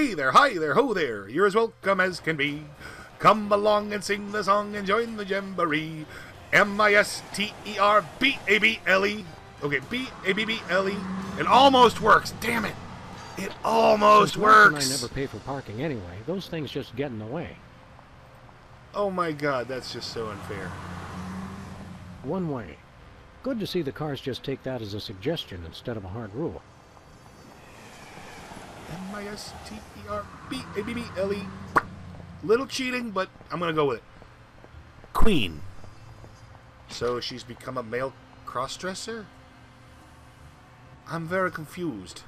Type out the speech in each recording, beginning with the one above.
Hey there, hi there, ho there, you're as welcome as can be. Come along and sing the song and join the jamboree. Misterbable. Okay, B-A-B-B-L-E. It almost works, damn it. It almost works. I never pay for parking anyway. Those things just get in the way. Oh my god, that's just so unfair. One way. Good to see the cars just take that as a suggestion instead of a hard rule. Misterbable. Little cheating, but I'm gonna go with it. Queen. So she's become a male crossdresser? I'm very confused.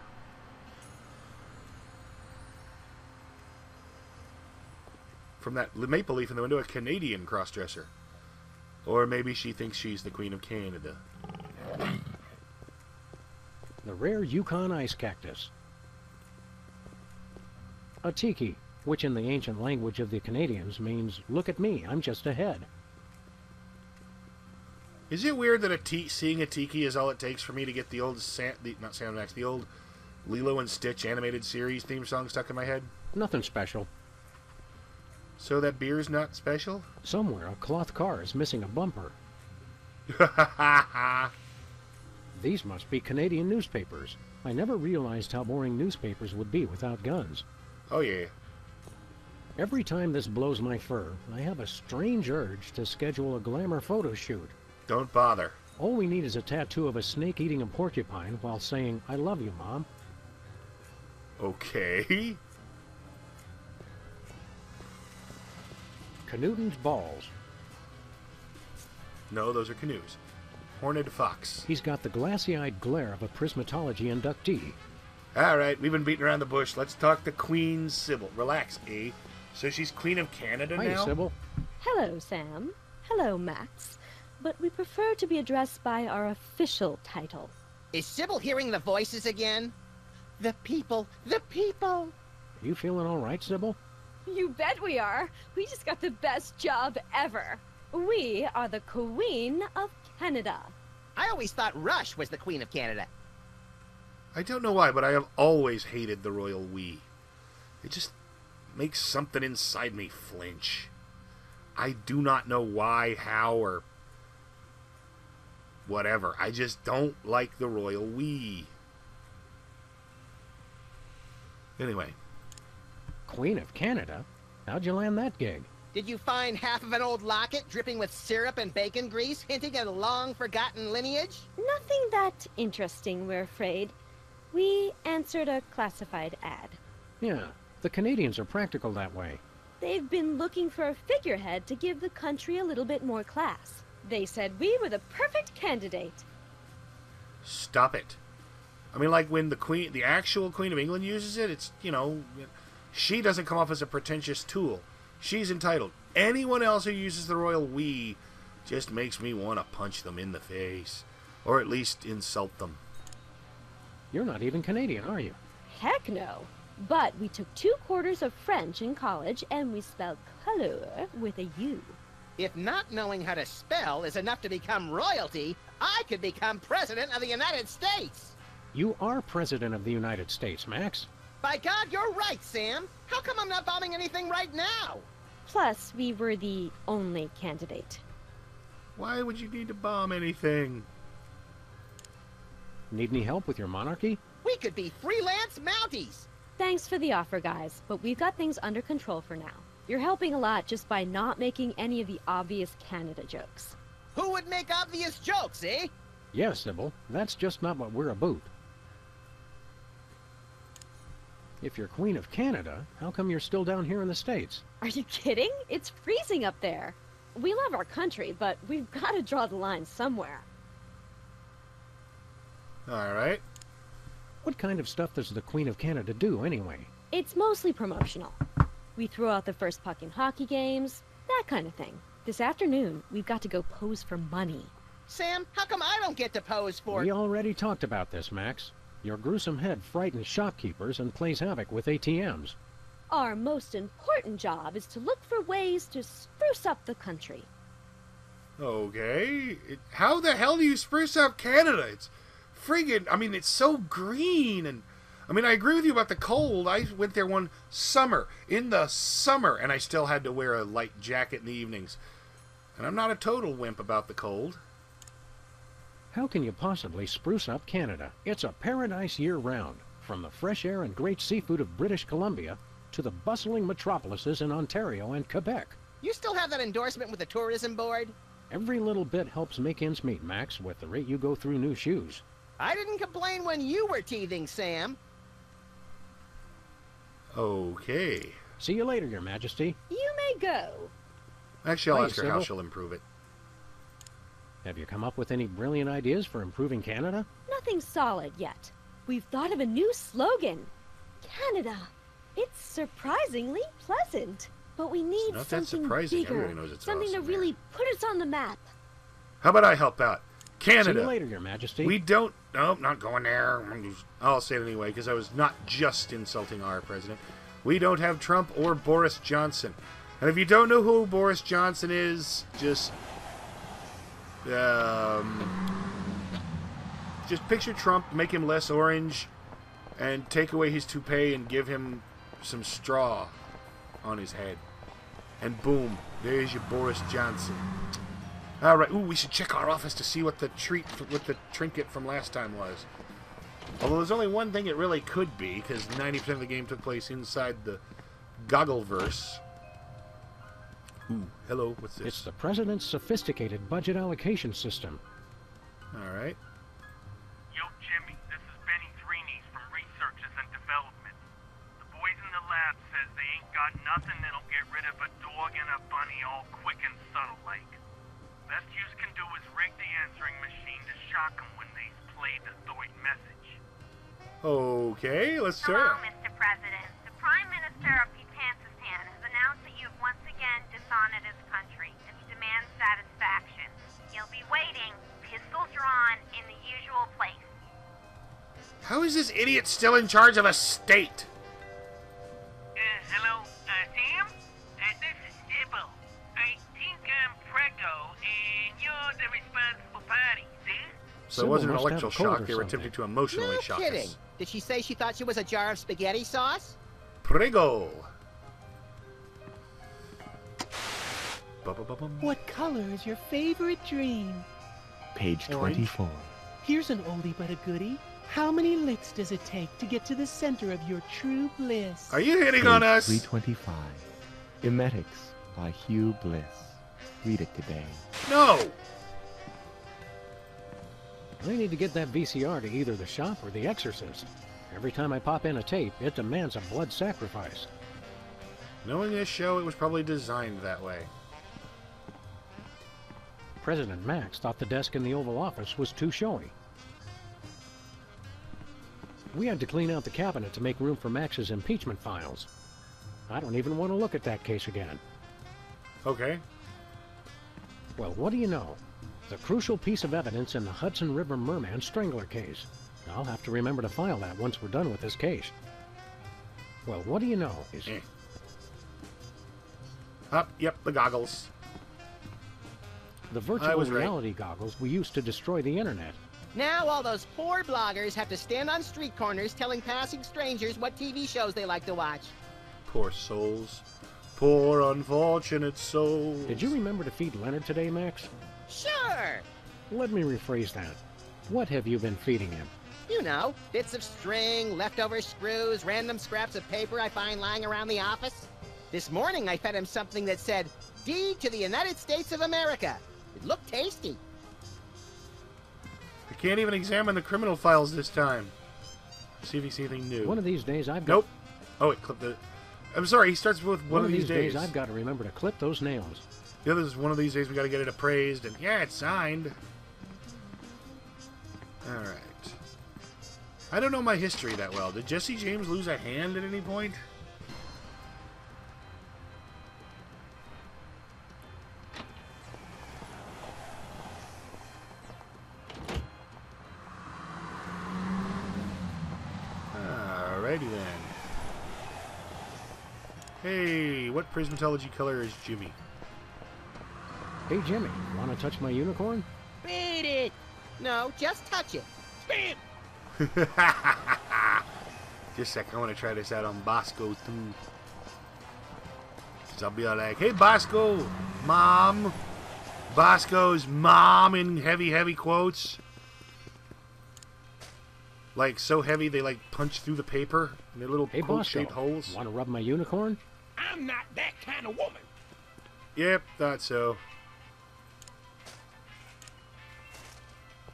From that maple leaf in the window, a Canadian crossdresser. Or maybe she thinks she's the Queen of Canada. The rare Yukon ice cactus. A tiki, which in the ancient language of the Canadians means, look at me, I'm just ahead. Is it weird that seeing a tiki is all it takes for me to get the old, not Sam Max, the old Lilo and Stitch animated series theme song stuck in my head? Nothing special. So that beer's not special? Somewhere a cloth car is missing a bumper. These must be Canadian newspapers. I never realized how boring newspapers would be without guns. Oh yeah. Every time this blows my fur, I have a strange urge to schedule a glamour photo shoot. Don't bother. All we need is a tattoo of a snake eating a porcupine while saying, I love you, Mom. Okay. Canuten's balls. No, those are canoes. Horned fox. He's got the glassy-eyed glare of a prismatology inductee. Alright, we've been beating around the bush. Let's talk to Queen Sybil. Relax, eh? So she's Queen of Canada now? Hi, Sybil. Hello, Sam. Hello, Max. But we prefer to be addressed by our official title. Is Sybil hearing the voices again? The people, the people! You feeling all right, Sybil? You bet we are. We just got the best job ever. We are the Queen of Canada. I always thought Rush was the Queen of Canada. I don't know why, but I have always hated the royal we. It just makes something inside me flinch. I do not know why, how, or whatever. I just don't like the royal we. Anyway. Queen of Canada? How'd you land that gig? Did you find half of an old locket dripping with syrup and bacon grease, hinting at a long-forgotten lineage? Nothing that interesting, we're afraid. We answered a classified ad. Yeah, the Canadians are practical that way. They've been looking for a figurehead to give the country a little bit more class. They said we were the perfect candidate. Stop it. I mean, like when the actual Queen of England uses it, it's, you know, she doesn't come off as a pretentious tool. She's entitled. Anyone else who uses the royal we just makes me want to punch them in the face. Or at least insult them. You're not even Canadian, are you? Heck no. But we took 2 quarters of French in college, and we spelled color with a U. If not knowing how to spell is enough to become royalty, I could become President of the United States! You are President of the United States, Max. By God, you're right, Sam! How come I'm not bombing anything right now? Plus, we were the only candidate. Why would you need to bomb anything? Need any help with your monarchy? We could be freelance Mounties! Thanks for the offer, guys, but we've got things under control for now. You're helping a lot just by not making any of the obvious Canada jokes. Who would make obvious jokes, eh? Yes, Sybil. That's just not what we're about. If you're Queen of Canada, how come you're still down here in the States? Are you kidding? It's freezing up there. We love our country, but we've got to draw the line somewhere. Alright. What kind of stuff does the Queen of Canada do, anyway? It's mostly promotional. We throw out the first puck in hockey games, that kind of thing. This afternoon, we've got to go pose for money. Sam, how come I don't get to pose for... We already talked about this, Max. Your gruesome head frightens shopkeepers and plays havoc with ATMs. Our most important job is to look for ways to spruce up the country. Okay. How the hell do you spruce up Canada? It's friggin', I mean, it's so green, and I mean, I agree with you about the cold. I went there one summer, in the summer, and I still had to wear a light jacket in the evenings. And I'm not a total wimp about the cold. How can you possibly spruce up Canada? It's a paradise year-round, from the fresh air and great seafood of British Columbia to the bustling metropolises in Ontario and Quebec. You still have that endorsement with the tourism board? Every little bit helps make ends meet, Max, with the rate you go through new shoes. I didn't complain when you were teething, Sam. Okay. See you later, Your Majesty. You may go. Actually, I'll Hi, ask her how Sybil. she'll improve it. Have you come up with any brilliant ideas for improving Canada? Nothing solid yet. We've thought of a new slogan. Canada. It's surprisingly pleasant. But we need not that something surprising. bigger. Everybody knows it's something awesome to really put us on the map. How about I help out? Canada. See you later, Your Majesty. We don't... Nope, not going there. I'll say it anyway, because I was not just insulting our president. We don't have Trump or Boris Johnson. And if you don't know who Boris Johnson is, just picture Trump, make him less orange, and take away his toupee and give him some straw on his head. And boom, there's your Boris Johnson. All right. Ooh, we should check our office to see what the trinket from last time was. Although there's only one thing it really could be, because 90% of the game took place inside the Goggleverse. Ooh, hello. What's this? It's the President's sophisticated budget allocation system. All right. Yo, Jimmy, this is Benny Threenies from Researches and Development. The boys in the lab says they ain't got nothing that'll get rid of a dog and a bunny all quick and subtle like. Best you can do is rig the answering machine to shock them when they play the Thoit message. Okay, let's Hello, start. Mr. President. The Prime Minister of Japanistan has announced that you've once again dishonored his country and he demands satisfaction. He'll be waiting, pistol drawn, in the usual place. How is this idiot still in charge of a state? Hello, Sam? This is Sybil. I think I'm Prego, and you're the responsible party, see? So it wasn't an Sybil must have a electrical cold shock. or They were something. attempting to emotionally No shock kidding. us. Did she say she thought she was a jar of spaghetti sauce? Prego. Ba-ba-ba-bum. What color is your favorite dream? Page Orange. 24. Here's an oldie but a goodie. How many licks does it take to get to the center of your true bliss? Are you hitting Page on us? 325. Emetics by Hugh Bliss. Read it today. No. I need to get that VCR to either the shop or The Exorcist. Every time I pop in a tape, it demands a blood sacrifice. Knowing this show, it was probably designed that way. President Max thought the desk in the Oval Office was too showy. We had to clean out the cabinet to make room for Max's impeachment files. I don't even want to look at that case again. Okay. Well, what do you know? The crucial piece of evidence in the Hudson River Merman Strangler case. I'll have to remember to file that once we're done with this case. Well, what do you know? Yep, the goggles. The I virtual was right. reality goggles we used to destroy the internet. Now all those poor bloggers have to stand on street corners telling passing strangers what TV shows they like to watch. Poor souls. Poor unfortunate souls. Did you remember to feed Leonard today, Max? Sure! Let me rephrase that. What have you been feeding him? You know, bits of string, leftover screws, random scraps of paper I find lying around the office. This morning I fed him something that said, "Deed to the United States of America." It looked tasty. I can't even examine the criminal files this time. See if he sees anything new. One of these days I've got... Nope. Oh, it clipped the... I'm sorry, he starts with one of these days. I've got to remember to clip those nails. The other is one of these days we got to get it appraised, and yeah, it's signed. All right. I don't know my history that well. Did Jesse James lose a hand at any point? Alrighty then. Hey, what prismatology color is Jimmy? Hey, Jimmy, want to touch my unicorn? Beat it! No, just touch it. Bam! Just a sec, I want to try this out on Bosco too. Cause I'll be all like, hey Bosco, mom. Bosco's mom in heavy quotes. Like so heavy they like punch through the paper in their little Hey quote-shaped Bosco, holes. want to rub my unicorn? I'm not that kind of woman. Yep, thought so.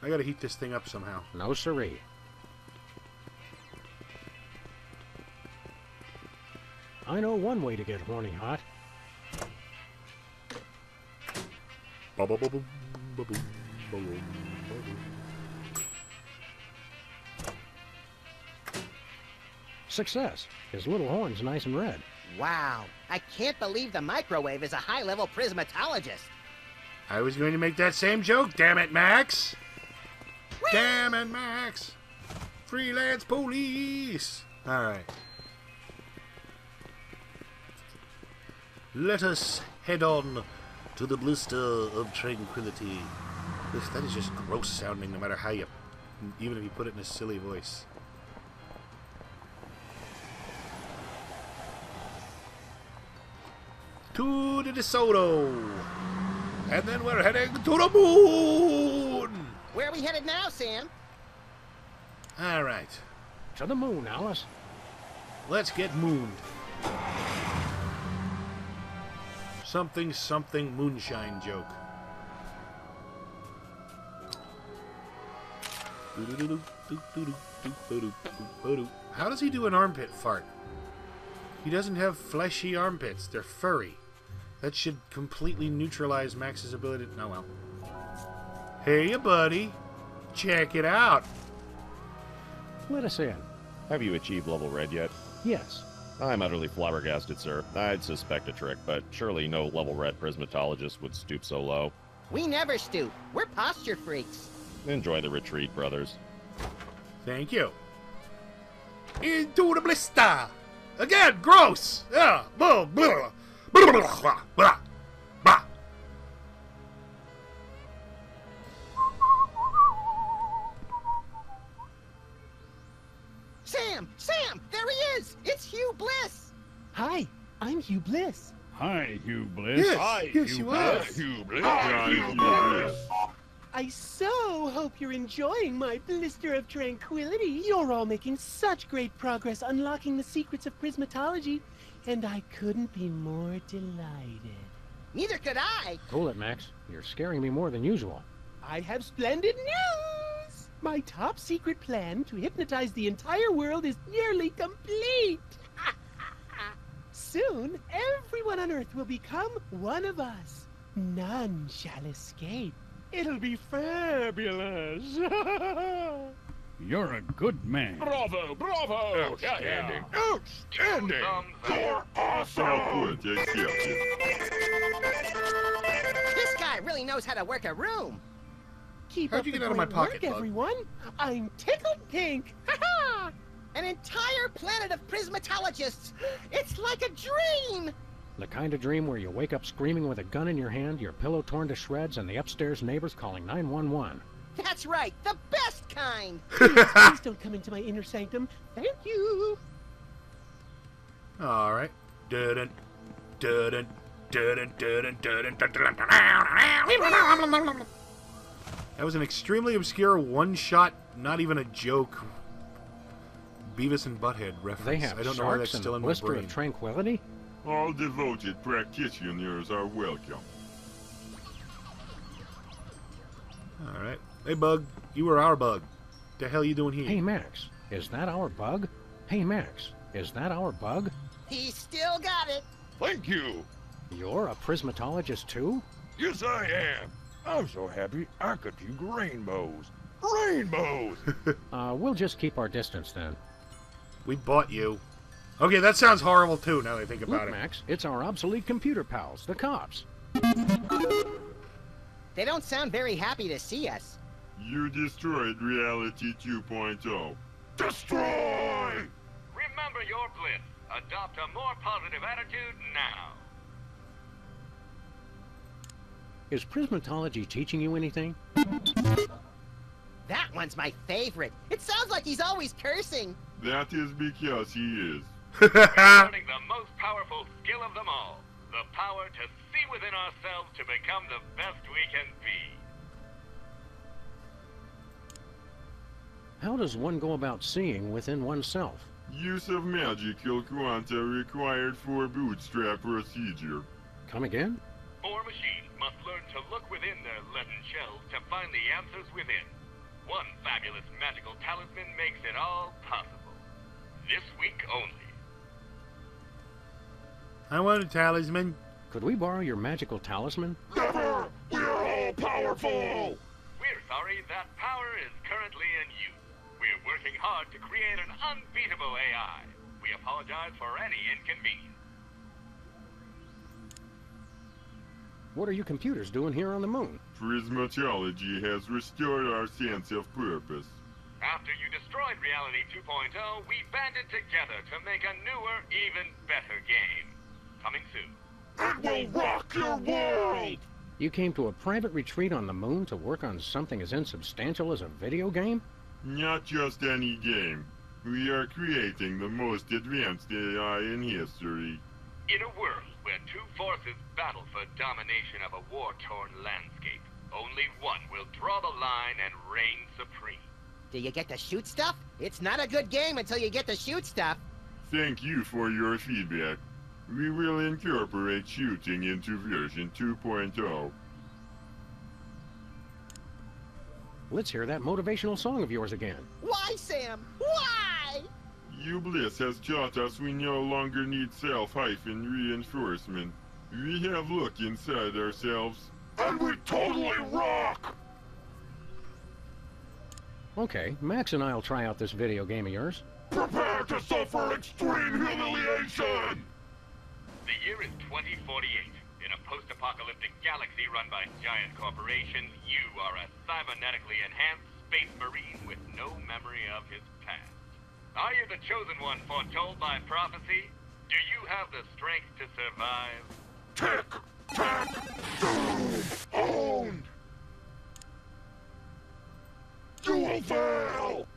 I gotta heat this thing up somehow. No siree. I know one way to get horny hot. Success. His little horn's nice and red. Wow, I can't believe the microwave is a high-level prismatologist. I was going to make that same joke, damn it, Max! Damn it, Max! Freelance police! Alright. Let us head on to the blister of tranquility. That is just gross sounding, no matter how you... even if you put it in a silly voice. To the DeSoto! And then we're heading to the moon! Where are we headed now, Sam? Alright. To the moon, Alice. Let's get mooned. Something moonshine joke. How does he do an armpit fart? He doesn't have fleshy armpits. They're furry. That should completely neutralize Max's ability to... Oh, well. Hey, buddy. Check it out. Let us in. Have you achieved level red yet? Yes. I'm utterly flabbergasted, sir. I'd suspect a trick, but surely no level red prismatologist would stoop so low. We never stoop. We're posture freaks. Enjoy the retreat, brothers. Thank you. Into the blister. Again, gross. Yeah. Blah, blah, blah, blah, blah, blah. Sam, there he is. It's Hugh Bliss. Hi, I'm Hugh Bliss. Hi, Hugh Bliss. Yes, Hi, yes, Hugh you are. Bliss. Hugh Bliss. Hi, Hugh Bliss. I so hope you're enjoying my blister of tranquility. You're all making such great progress unlocking the secrets of prismatology, and I couldn't be more delighted. Neither could I. Cool it, Max. You're scaring me more than usual. I have splendid news! My top secret plan to hypnotize the entire world is nearly complete! Soon, everyone on Earth will become one of us. None shall escape. It'll be fabulous! You're a good man. Bravo, bravo! Outstanding. Outstanding! You're awesome! This guy really knows how to work a room. Keep How'd up you the get out of my great pocket, work, Bug? everyone. I'm tickled pink. Ha-ha! An entire planet of prismatologists. It's like a dream. The kind of dream where you wake up screaming with a gun in your hand, your pillow torn to shreds, and the upstairs neighbors calling 911. That's right, the best kind. Please don't come into my inner sanctum. Thank you. All right. Dun dun dun dun dun dun. That was an extremely obscure one-shot, not even a joke, Beavis and Butthead reference. They have I don't know why that's sharks still in and my blister brain. of tranquility? All devoted practitioners are welcome. All right. Hey, Bug. You were our Bug. The hell you doing here? Hey, Max, is that our bug? Hey, Max, is that our bug? He still got it. Thank you. You're a prismatologist, too? Yes, I am. I'm so happy I could view rainbows. Rainbows! We'll just keep our distance, then. We bought you. Okay, that sounds horrible, too, now that I think about Look, it. Max, it's our obsolete computer pals, the cops. They don't sound very happy to see us. You destroyed Reality 2.0. Destroy! Remember your bliss. Adopt a more positive attitude now. Is prismatology teaching you anything? That one's my favorite. It sounds like he's always cursing. That is because he is. We're learning the most powerful skill of them all. The power to see within ourselves to become the best we can be. How does one go about seeing within oneself? Use of magical quanta required for bootstrap procedure. Come again? More machines must learn to look within their leaden shells to find the answers within. One fabulous magical talisman makes it all possible. This week only. I want a talisman. Could we borrow your magical talisman? Never! We are all powerful! We're sorry that power is currently in use. We're working hard to create an unbeatable AI. We apologize for any inconvenience. What are you computers doing here on the moon? Prismatology has restored our sense of purpose. After you destroyed Reality 2.0, we banded together to make a newer, even better game. Coming soon. It will rock your world! You came to a private retreat on the moon to work on something as insubstantial as a video game? Not just any game. We are creating the most advanced AI in history. In a world where two forces battle for domination of a war-torn landscape, only one will draw the line and reign supreme. Do you get to shoot stuff? It's not a good game until you get to shoot stuff. Thank you for your feedback. We will incorporate shooting into version 2.0. Let's hear that motivational song of yours again. Why, Sam? Why? Ubliss has taught us we no longer need self-reinforcement. We have looked inside ourselves, and we totally rock! Okay, Max and I'll try out this video game of yours. Prepare to suffer extreme humiliation! The year is 2048. In a post-apocalyptic galaxy run by giant corporations, you are a cybernetically enhanced space marine with no memory of his past. Are you the chosen one foretold by prophecy? Do you have the strength to survive? Tick, tack, doom, owned! You will fail!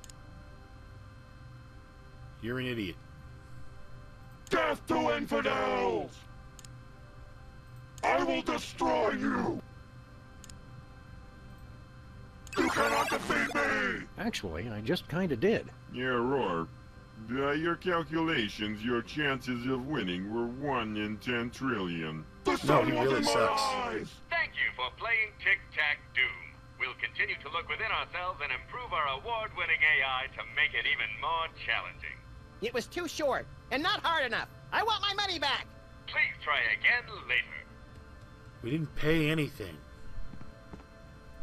You're an idiot. Death to infidels! I will destroy you! You cannot defeat me! Actually, I just kinda did. Yeah, roar. By your calculations, your chances of winning were 1 in 10 trillion. No, he really sucks. Thank you for playing Tic-Tac-Doom. We'll continue to look within ourselves and improve our award-winning AI to make it even more challenging. It was too short and not hard enough. I want my money back. Please try again later. We didn't pay anything.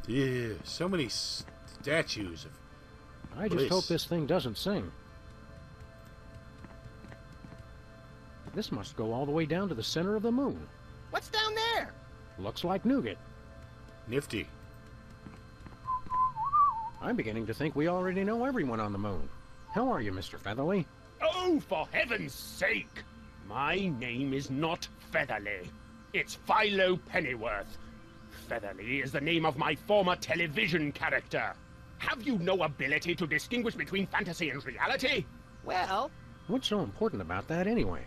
Yeah, so many statues of I just hope this thing doesn't sing. This must go all the way down to the center of the moon. What's down there? Looks like nougat. Nifty. I'm beginning to think we already know everyone on the moon. How are you, Mr. Featherly? Oh, for heaven's sake! My name is not Featherly. It's Philo Pennyworth. Featherly is the name of my former television character. Have you no ability to distinguish between fantasy and reality? Well... What's so important about that, anyway?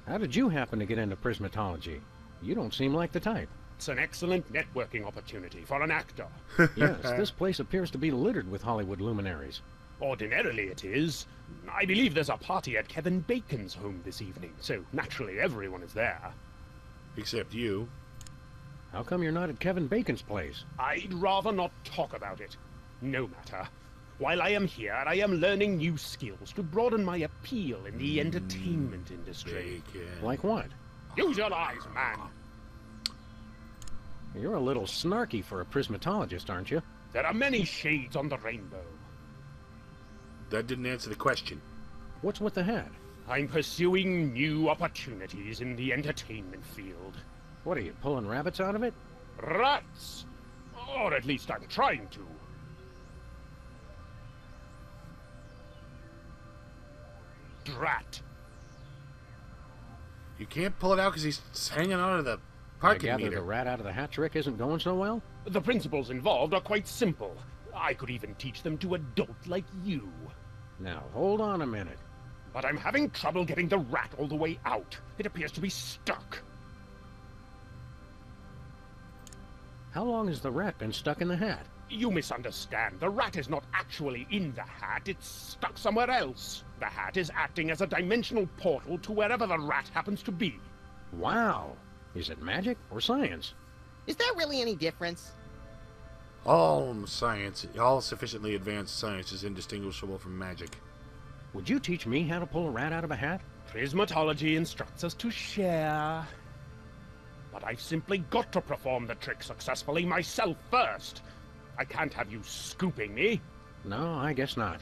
How did you happen to get into prismatology? You don't seem like the type. It's an excellent networking opportunity for an actor. Yes, this place appears to be littered with Hollywood luminaries. Ordinarily it is. I believe there's a party at Kevin Bacon's home this evening, so naturally everyone is there. Except you. How come you're not at Kevin Bacon's place? I'd rather not talk about it. No matter. While I am here, I am learning new skills to broaden my appeal in the entertainment industry. Bacon. Like what? Use your eyes, man. You're a little snarky for a prismatologist, aren't you? There are many shades on the rainbow. That didn't answer the question. What's with the hat? I'm pursuing new opportunities in the entertainment field. What are you, pulling rabbits out of it? Rats! Or at least I'm trying to. Drat. You can't pull it out because he's hanging on to the I parking gather meter. the rat out of the hat trick isn't going so well? The principles involved are quite simple. I could even teach them to a dolt like you. Now, hold on a minute. But I'm having trouble getting the rat all the way out. It appears to be stuck. How long has the rat been stuck in the hat? You misunderstand. The rat is not actually in the hat. It's stuck somewhere else. The hat is acting as a dimensional portal to wherever the rat happens to be. Wow. Is it magic or science? Is there really any difference? All science, all sufficiently advanced science is indistinguishable from magic. Would you teach me how to pull a rat out of a hat? Prismatology instructs us to share. But I've simply got to perform the trick successfully myself first. I can't have you scooping me. No, I guess not.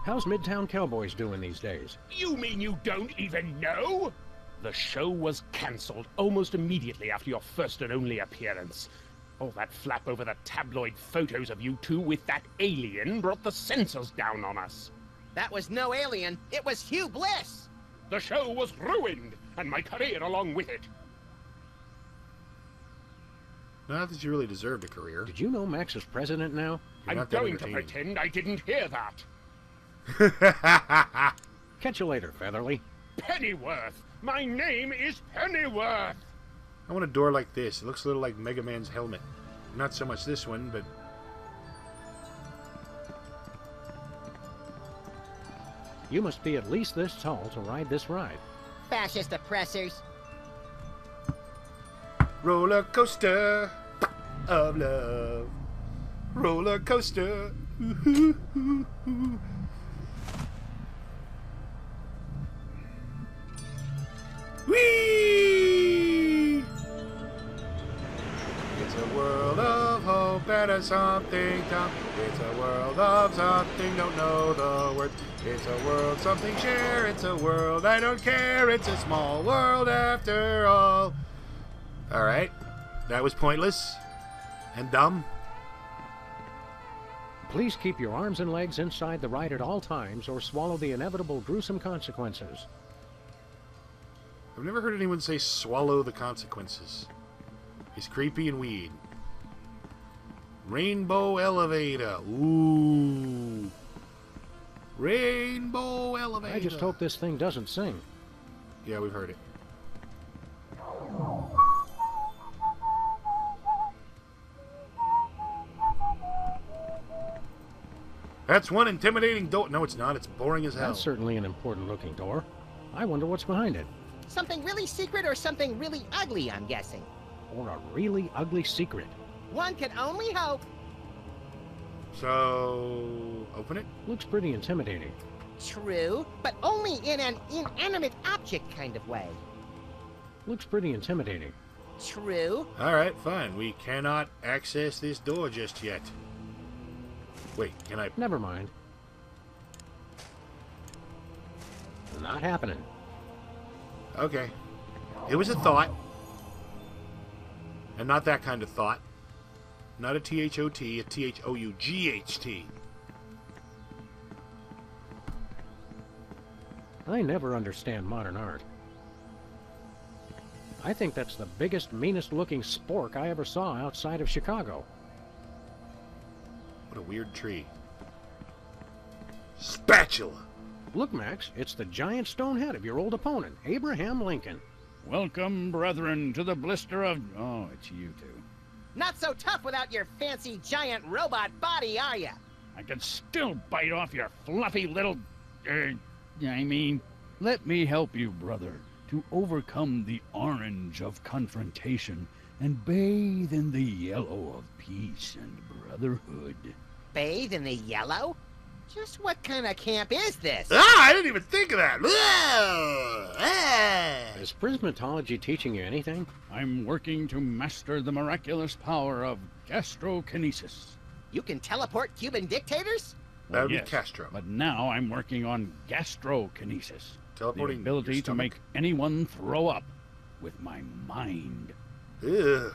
How's Midtown Cowboys doing these days? You mean you don't even know? The show was cancelled almost immediately after your first and only appearance. All that flap over the tabloid photos of you two with that alien brought the censors down on us. That was no alien. It was Hugh Bliss. The show was ruined, and my career along with it. Not that you really deserved a career. Did you know Max is president now? I'm going to pretend I didn't hear that. Catch you later, Featherly. Pennyworth! My name is Pennyworth! I want a door like this. It looks a little like Mega Man's helmet. Not so much this one, but... You must be at least this tall to ride this ride. Fascist oppressors. Roller coaster of love. Roller coaster. Whee! It's a world of hope and a something dumb. It's a world of something, don't know the words. It's a world something share. It's a world I don't care. It's a small world after all. Alright. That was pointless. And dumb. Please keep your arms and legs inside the ride at all times or swallow the inevitable gruesome consequences. I've never heard anyone say swallow the consequences. It's creepy and weird. Rainbow elevator. Ooh. Rainbow elevator. I just hope this thing doesn't sing. Yeah, we've heard it. That's one intimidating door. No, it's not. It's boring as hell. That's certainly an important looking door. I wonder what's behind it. Something really secret or something really ugly, I'm guessing. Or a really ugly secret. One can only hope. So, open it? Looks pretty intimidating. True, but only in an inanimate object kind of way. Looks pretty intimidating. True. Alright, fine. We cannot access this door just yet. Wait, can I... Never mind. Not happening. Okay. It was a thought. And not that kind of thought. Not a T-H-O-T, a T-H-O-U-G-H-T. I never understand modern art. I think that's the biggest, meanest looking spork I ever saw outside of Chicago. What a weird tree. Spatula! Look, Max, it's the giant stone head of your old opponent, Abraham Lincoln. Welcome, brethren, to the blister of... Oh, it's you two. Not so tough without your fancy giant robot body, are ya? I can still bite off your fluffy little... let me help you, brother, to overcome the orange of confrontation and bathe in the yellow of peace and brotherhood. Bathe in the yellow? Just what kind of camp is this? Ah, I didn't even think of that. Is prismatology teaching you anything? I'm working to master the miraculous power of gastrokinesis. You can teleport Cuban dictators? That would yes, be Castro. But now I'm working on gastrokinesis. Teleporting the ability your to make anyone throw up with my mind. Ugh.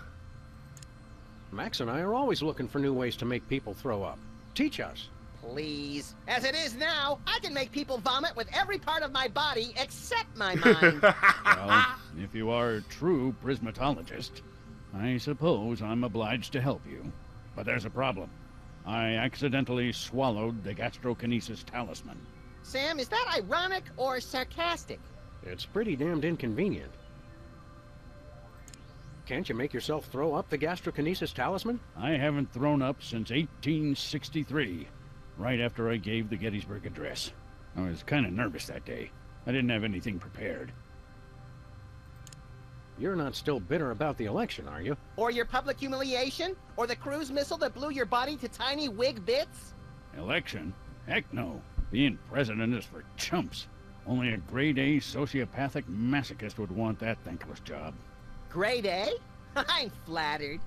Max and I are always looking for new ways to make people throw up. Teach us. Please. As it is now, I can make people vomit with every part of my body except my mind. Well, if you are a true prismatologist, I suppose I'm obliged to help you. But there's a problem. I accidentally swallowed the gastrokinesis talisman. Sam, is that ironic or sarcastic? It's pretty damned inconvenient. Can't you make yourself throw up the gastrokinesis talisman? I haven't thrown up since 1863, right after I gave the Gettysburg Address. I was kind of nervous that day. I didn't have anything prepared. You're not still bitter about the election, are you? Or your public humiliation? Or the cruise missile that blew your body to tiny wig bits? Election? Heck no. Being president is for chumps. Only a grade-A sociopathic masochist would want that thankless job. Grade A? I'm flattered.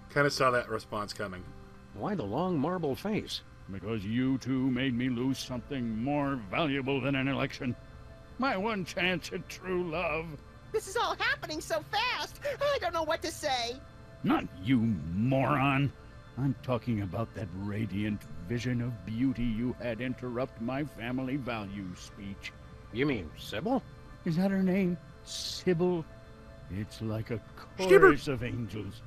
Kind of saw that response coming. Why the long marble face? Because you two made me lose something more valuable than an election. My one chance at true love. This is all happening so fast. I don't know what to say. Not you, moron. I'm talking about that radiant vision of beauty you had interrupt my family values speech. You mean Sybil? Is that her name? Sybil? It's like a chorus of angels.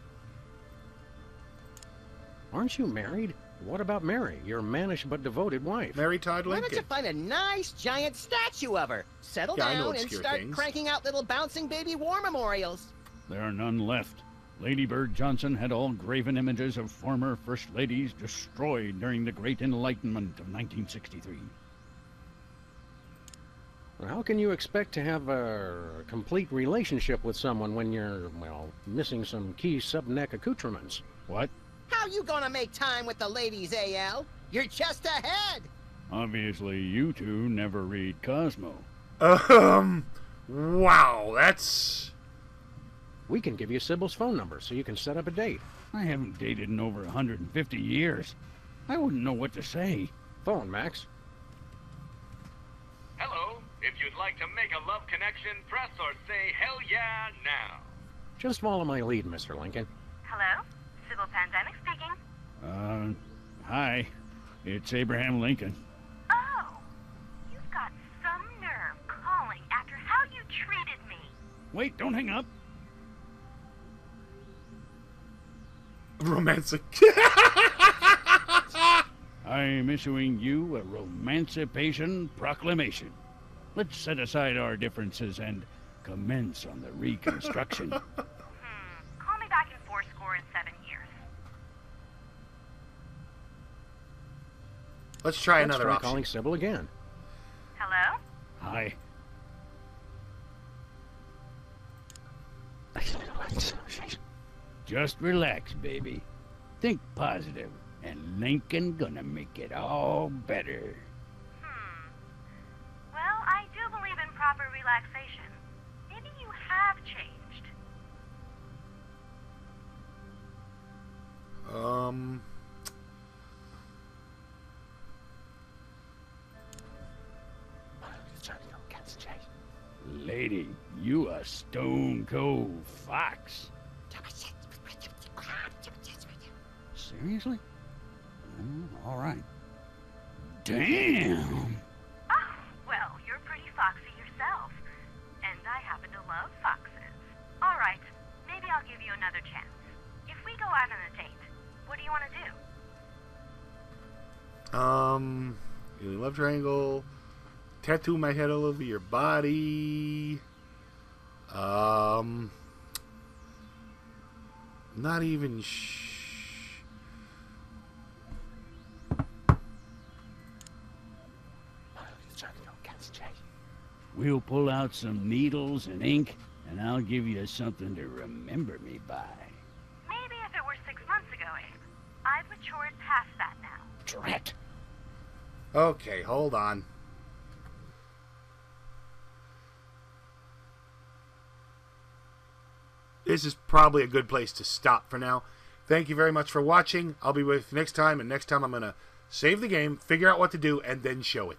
Aren't you married? What about Mary, your mannish but devoted wife? Mary Todd Why Lincoln. don't you find a nice giant statue of her? Settle down and start cranking out little bouncing baby war memorials. There are none left. Lady Bird Johnson had all graven images of former First Ladies destroyed during the Great Enlightenment of 1963. How can you expect to have a complete relationship with someone when you're, well, missing some key sub-neck accoutrements? What? How you gonna make time with the ladies, AL? You're just ahead! Obviously, you two never read Cosmo. Wow, that's... We can give you Sybil's phone number so you can set up a date. I haven't dated in over 150 years. I wouldn't know what to say. Phone, Max. Hello. If you'd like to make a love connection, press or say hell yeah now. Just follow my lead, Mr. Lincoln. Hello? Sybil Pandemic speaking. Hi. It's Abraham Lincoln. Oh, you've got some nerve calling after how you treated me. Wait, don't hang up. Romantic. I'm issuing you a Romancipation Proclamation. Let's set aside our differences and commence on the reconstruction. Call me back in 7 years. Let's try another try option. calling Sybil again. Hello? Hi. Just relax, baby. Think positive, and Lincoln gonna make it all better. Well, I do believe in proper relaxation. Maybe you have changed. Lady, you a stone cold fox. Seriously? All right. Damn! Oh, well, you're pretty foxy yourself. And I happen to love foxes. All right, maybe I'll give you another chance. If we go out on a date, what do you want to do? Love triangle. Tattoo my head all over your body. Not even We'll pull out some needles and ink, and I'll give you something to remember me by. Maybe if it were 6 months ago, Abe. I've matured past that now. Drat. Okay, hold on. This is probably a good place to stop for now. Thank you very much for watching. I'll be with you next time, and next time I'm going to save the game, figure out what to do, and then show it.